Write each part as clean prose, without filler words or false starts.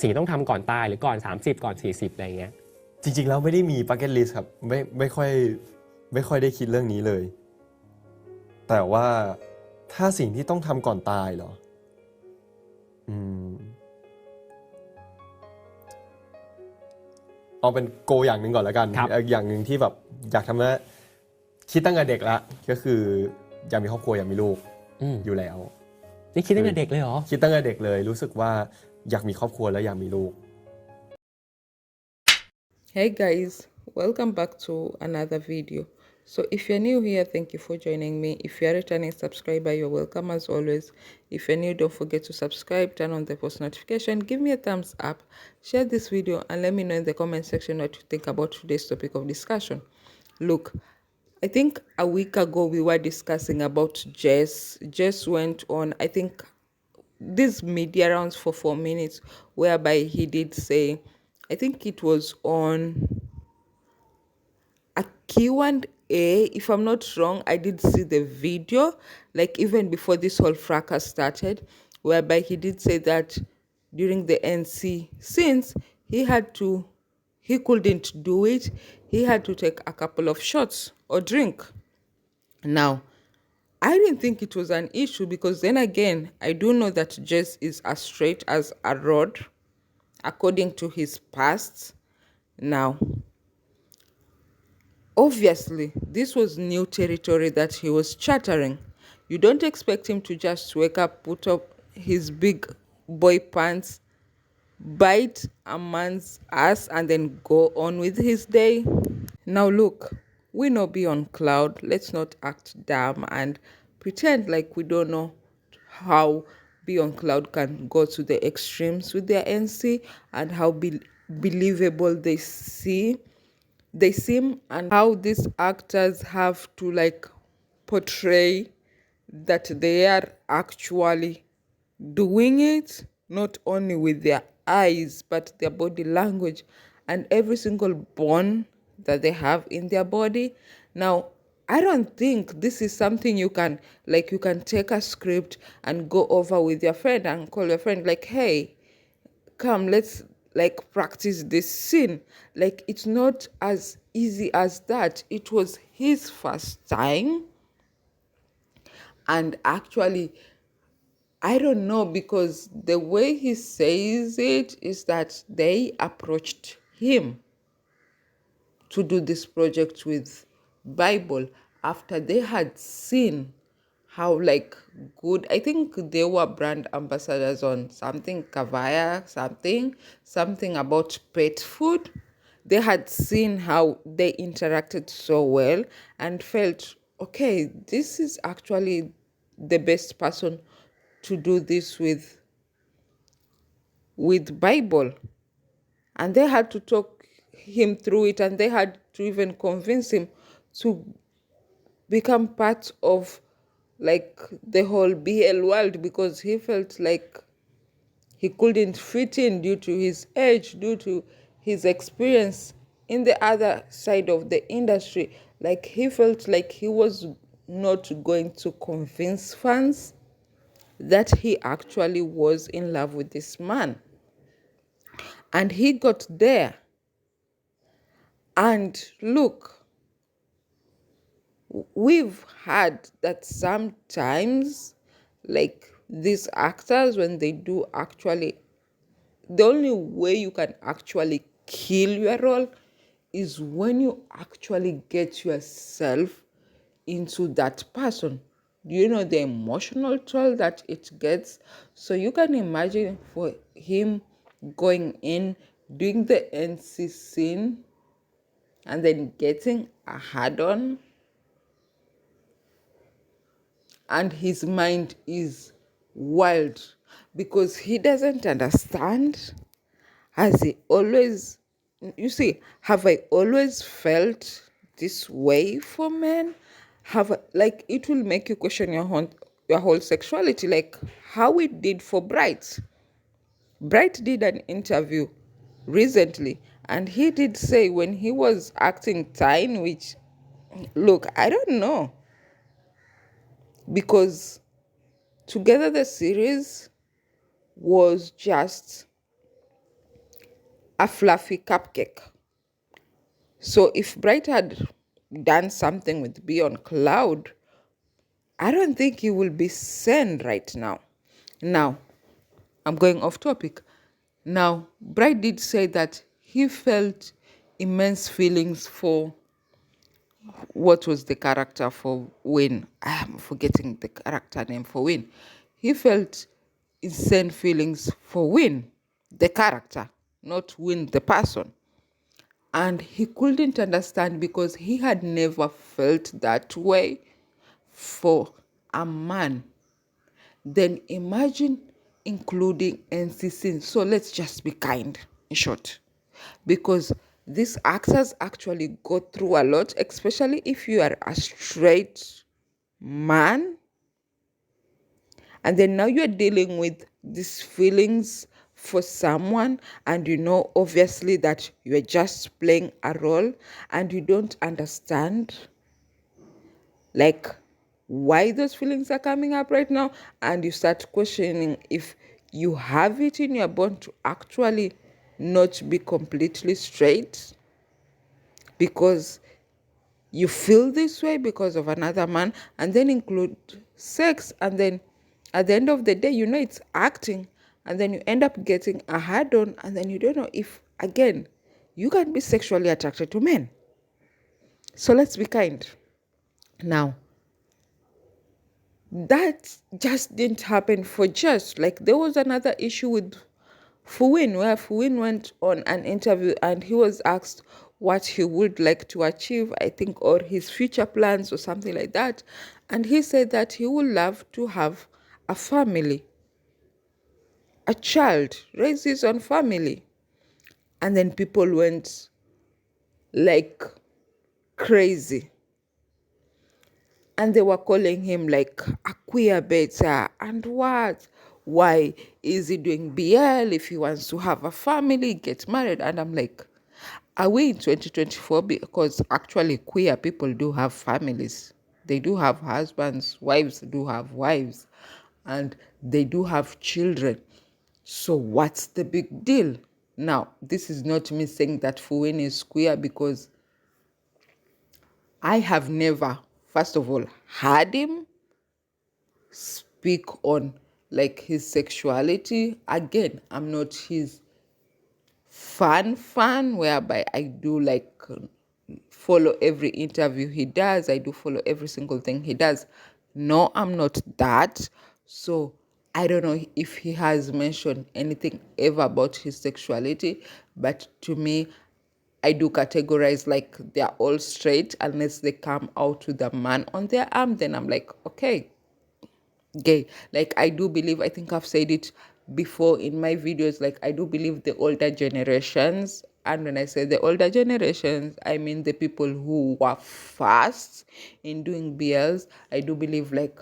สิ่งที่ต้องทำก่อนตายหรือก่อน30ก่อน40อะไรเงี้ยจริงๆแล้วไม่ได้มีบักเก็ตลิสต์ครับไม่ค่อยได้คิดเรื่องนี้เลย แต่ว่าถ้าสิ่งที่ต้องทำก่อนตายเหรอเอาเป็นโกอย่างหนึ่งก่อนแล้วกันอย่างหนึ่งที่แบบอยากทำนะคิดตั้งแต่เด็กละก็คืออยากมีครอบครัวอยากมีลูกอยู่แล้วนี่คิดตั้งแต่เด็กเลยเหรอคิดตั้งแต่เด็กเลยรู้สึกว่าอยากมีครอบครัวและอยากมีลูก Hey guys, welcome back to another video. So if you're new here, thank you for joining me. If you're a returning subscriber, you're welcome as always. If you're new, don't forget to subscribe, turn on the post notification, give me a thumbs up, share this video, and let me know in the comment section what you think about today's topic of discussion. Look, I think a week ago we were discussing about Jess. Jess went on, I think, these media rounds for 4 minutes, whereby he did say, I think it was on a Q&A, if I'm not wrong. I did see the video, like even before this whole fracas started, whereby he did say that during the NC, since he couldn't do it, he had to take a couple of shots or drink. Now, I didn't think it was an issue because then again, I do know that Jess is as straight as a rod, according to his past. Now, obviously, this was new territory that he was chartering. You don't expect him to just wake up, put up his big boy pants, bite a man's ass, and then go on with his day. Now, look, we know beyond cloud. Let's not act dumb and pretend like we don't know how Beyond Cloud can go to the extremes with their NC and how believable they seem, and how these actors have to like portray that they are actually doing it, not only with their eyes but their body language and every single bone that they have in their body. Now, I don't think this is something you can take a script and go over with your friend and call your friend like, hey, come, let's like practice this scene. Like, it's not as easy as that. It was his first time, and actually, I don't know, because the way he says it is that they approached him to do this project with Bible after they had seen how like good, I think they were brand ambassadors on something Kavaya, something about pet food. They had seen how they interacted so well and felt, okay, this is actually the best person to do this with Bible. And they had to talk him through it, and they had to even convince him to become part of like the whole BL world, because he felt like he couldn't fit in due to his age, due to his experience in the other side of the industry. Like, he felt like he was not going to convince fans that he actually was in love with this man. And he got there. And look, we've had that sometimes, like these actors, when they do actually, the only way you can actually kill your role is when you actually get yourself into that person. Do you know the emotional toll that it gets? So you can imagine for him going in, doing the NC scene, and then getting a hard-on, and his mind is wild because he doesn't understand. Has he always, you see, have I always felt this way for men? Like, it will make you question your whole sexuality, like how it did for Bright. Bright did an interview recently, and he did say when he was acting Tyne, which, look, I don't know, because Together the series was just a fluffy cupcake. So if Bright had done something with Beyond Cloud, I don't think he will be sane right now. Now, I'm going off topic. Now, Bright did say that he felt immense feelings for what was the character for Wayne. I'm forgetting the character name for Wayne. He felt insane feelings for Wayne, the character, not Wayne, the person. And he couldn't understand because he had never felt that way for a man. Then imagine including NCC. So let's just be kind, in short. Because these actors actually go through a lot, especially if you are a straight man. And then now you're dealing with these feelings for someone, and you know, obviously, that you're just playing a role and you don't understand like why those feelings are coming up right now, and you start questioning if you have it in your bone to actually not be completely straight because you feel this way because of another man, and then include sex, and then at the end of the day, you know it's acting, and then you end up getting a hard on, and then you don't know if again you can be sexually attracted to men. So let's be kind. Now, that just didn't happen for just like there was another issue with Fuin, where Fuin went on an interview and he was asked what he would like to achieve, I think, or his future plans or something like that. And he said that he would love to have a family, a child, raise his own family. And then people went like crazy. And they were calling him like a queer beta. And what? Why is he doing BL if he wants to have a family, get married? And I'm like, are we in 2024? Because actually queer people do have families. They do have husbands, wives do have wives, and they do have children. So what's the big deal? Now, this is not me saying that Fuwen is queer, because I have never, first of all, heard him speak on like his sexuality. Again, I'm not his fan whereby I do like follow every interview he does. I do follow every single thing he does. No, I'm not that. So I don't know if he has mentioned anything ever about his sexuality, but to me, I do categorize like they're all straight unless they come out with a man on their arm. Then I'm like, okay, gay. Like I do believe, I think I've said it before in my videos, like I do believe the older generations, and when I say the older generations, I mean the people who were fast in doing BLs. I do believe like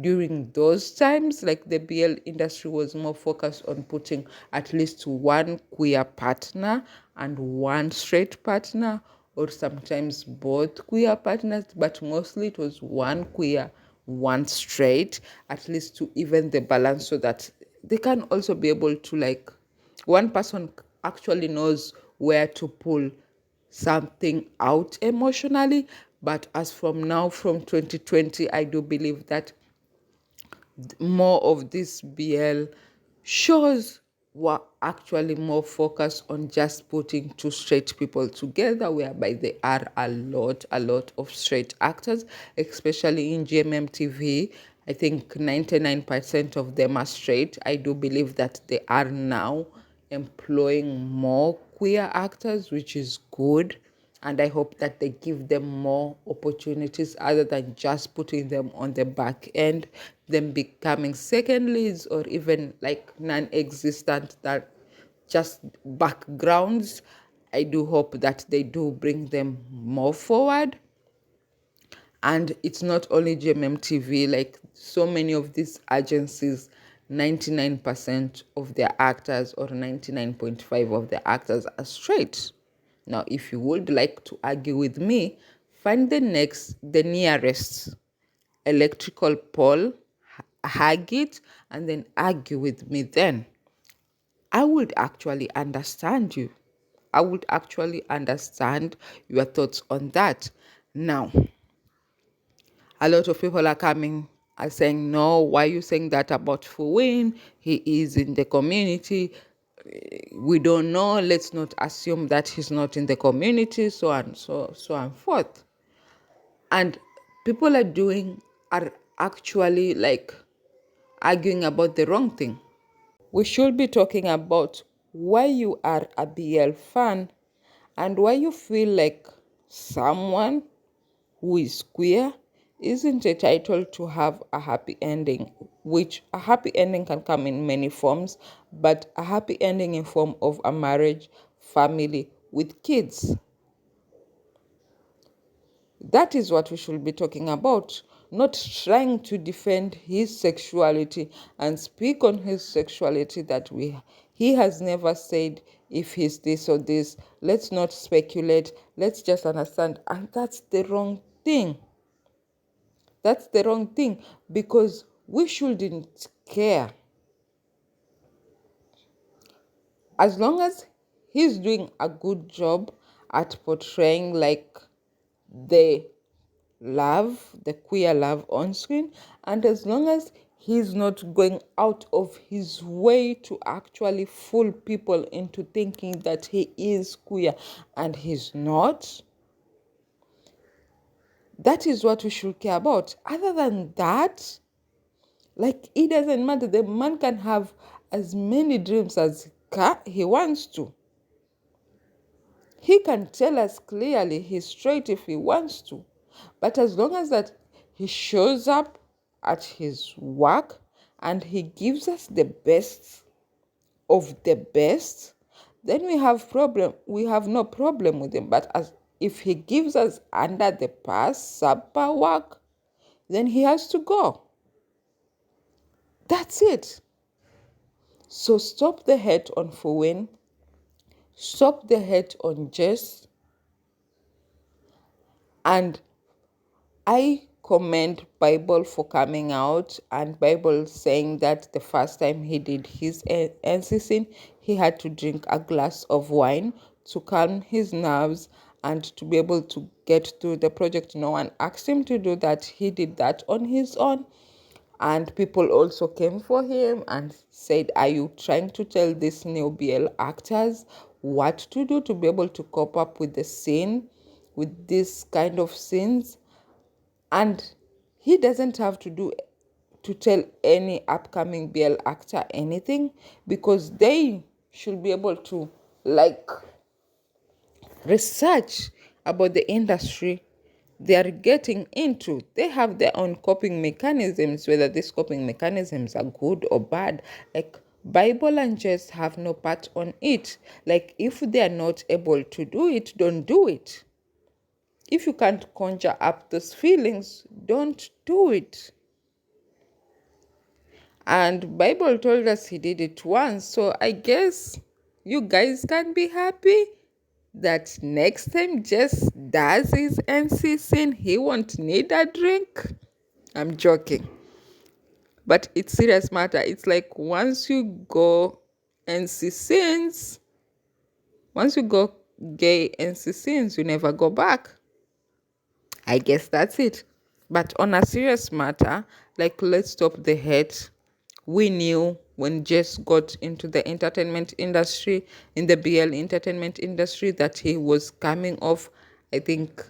during those times, like the BL industry was more focused on putting at least one queer partner and one straight partner, or sometimes both queer partners, but mostly it was one queer, one straight, at least to even the balance, so that they can also be able to like, one person actually knows where to pull something out emotionally. But as from now, from 2020, I do believe that more of these BL shows were actually more focused on just putting two straight people together, whereby there are a lot of straight actors, especially in GMM TV. I think 99% of them are straight. I do believe that they are now employing more queer actors, which is good. And I hope that they give them more opportunities other than just putting them on the back end, them becoming second leads or even like non-existent, that just backgrounds. I do hope that they do bring them more forward. And it's not only GMM TV, like so many of these agencies, 99% of their actors or 99.5 of the actors are straight. Now, if you would like to argue with me, find the nearest electrical pole, hug it, and then argue with me then. I would actually understand you. I would actually understand your thoughts on that. Now, a lot of people are saying, no, why are you saying that about Fuwin? He is in the community. We don't know. Let's not assume that he's not in the community, so on, so on forth. And people are actually like arguing about the wrong thing. We should be talking about why you are a BL fan and why you feel like someone who is queer isn't entitled to have a happy ending, which a happy ending can come in many forms, but a happy ending in form of a marriage, family with kids. That is what we should be talking about, not trying to defend his sexuality and speak on his sexuality he has never said if he's this or this. Let's not speculate. Let's just understand. And that's the wrong thing. That's the wrong thing because we shouldn't care. As long as he's doing a good job at portraying like the the queer love on screen, and as long as he's not going out of his way to actually fool people into thinking that he is queer and he's not, that is what we should care about. Other than that, like, it doesn't matter. The man can have as many dreams as he wants to. He can tell us clearly he's straight if he wants to. But as long as that he shows up at his work and he gives us the best of the best, then we have no problem with him. But if he gives us under the pass, subpar work, then he has to go. That's it. So stop the hate on Fuwin. Stop the hate on Jess. And I commend Bible for coming out, and Bible saying that the first time he did his NC, he had to drink a glass of wine to calm his nerves and to be able to get through the project. No one asked him to do that. He did that on his own. And people also came for him and said, are you trying to tell these new BL actors what to do to be able to cope up with the scene, with this kind of scenes? And he doesn't have to tell any upcoming BL actor anything, because they should be able to like research about the industry they are getting into. They have their own coping mechanisms, whether these coping mechanisms are good or bad. Like, Bible and Jess have no part on it. Like, if they are not able to do it, don't do it. If you can't conjure up those feelings, don't do it. And Bible told us he did it once, so I guess you guys can be happy that next time Jess does his NC scene, he won't need a drink. I'm joking. But it's serious matter. It's like once you go NC scenes, once you go gay NC scenes, you never go back. I guess that's it. But on a serious matter, like, let's stop the hate. We knew when Jess got into the entertainment industry, in the BL entertainment industry, that he was coming off, I think,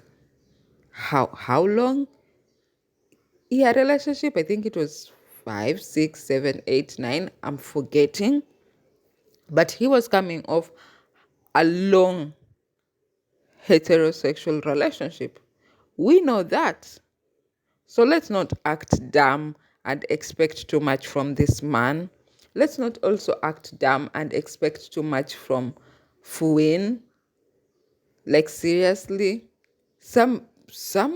how long? Yeah, relationship, I think it was 5, 6, 7, 8, 9. I'm forgetting. But he was coming off a long heterosexual relationship. We know that. So let's not act dumb and expect too much from this man. Let's not also act dumb and expect too much from Fuin. Like, seriously, some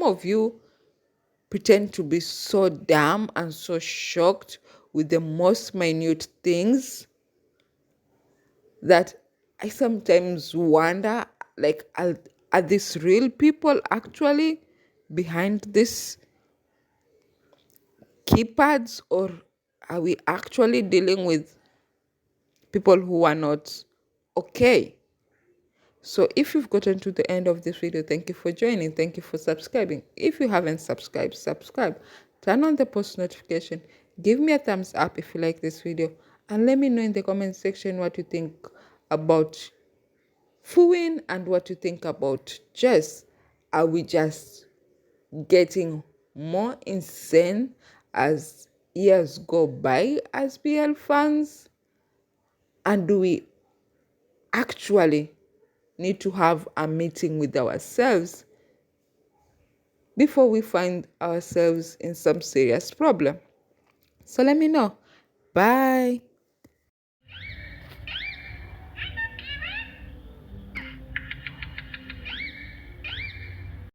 of you pretend to be so dumb and so shocked with the most minute things that I sometimes wonder, like, are these real people actually behind this keypads, or are we actually dealing with people who are not okay. So if you've gotten to the end of this video, thank you for joining. Thank you for subscribing. If you haven't subscribed, subscribe. Turn on the post notification. Give me a thumbs up if you like this video. And let me know in the comment section what you think about Fuin and what you think about Jess. Are we just getting more insane as years go by as BL fans? And do we actually need to have a meeting with ourselves before we find ourselves in some serious problem? So let me know. Bye.